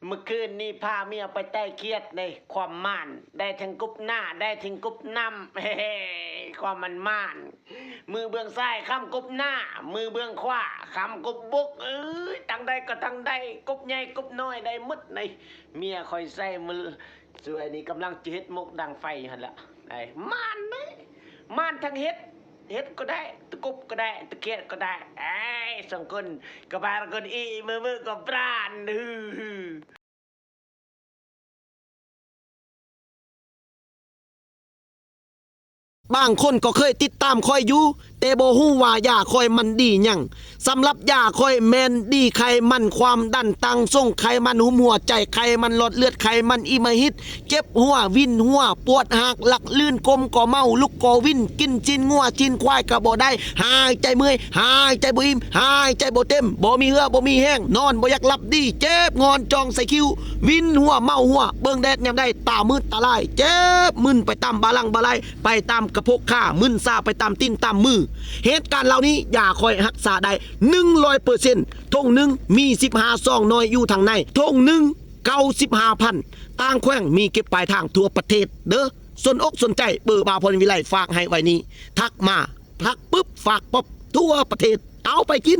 เมื่อคืนนี่พาเมียไปใต้เครียดในความม่านได้ทั้งกุบหน้าได้ทั้งกุบน้ำเฮ้ความมันม่านมือเบื้องซ้ายคำกุบหน้ามือเบื้องขวาคำกุบบุกตั้งใดก็ตั้งใดกุบใหญ่กุบน้อยได้หมดในเมียคอยใส่มือส่วนนี้กำลังจะเฮ็ดมุกดังไฟหั่นละไอ้ม่านไหมม่านทั้งเฮ็ดก็ได้ตะกุบก็ได้ตะเกียดก็ได้ไอ้สองคนกระบาลคนอีมือก็ปราณบางคนก็เคยติดตามคอยอยู่แต่บ่ฮู้ว่ายาคอยมันดีหยังสำหรับยาคอยแมนดีไขมันความดันตั้งส่งไขมันหัวใจไขมันหลอดเลือดไขมันอิมหิตเจ็บหัววินหัวปวดหักหลักลื่นกลมก็เมาลุกก็วินกินจินงัวจินควายก็บ่ได้หายใจเมื่อยหายใจบ่อิ่มหายใจบ่เต็มบ่มีเหือบ่มีแห้งนอนบ่อยากหลับดีเจ็บงอนจองใส่คิ้ววินหัวเมาหัวเบิ่งแดดยามใดตามืดตาลายเจ็บมึนไปตามบาลังบาไลไปตามกระพกข้ามึนซาไปตามตีนตามมือเหตุการณ์เหล่านี้อย่าคอยรักษาได้ 100% ทงหนึ่งมี15ซองน้อยอยู่ทางในทงหนึ่ง95,000ต่างแขวงมีเก็บปลายทางทั่วประเทศเด้อสนอกสนใจเบอร์บาพรวิไลฝากให้ไว้นี้ทักมาทักปุ๊บฝากป๊อบทั่วประเทศเอาไปกิน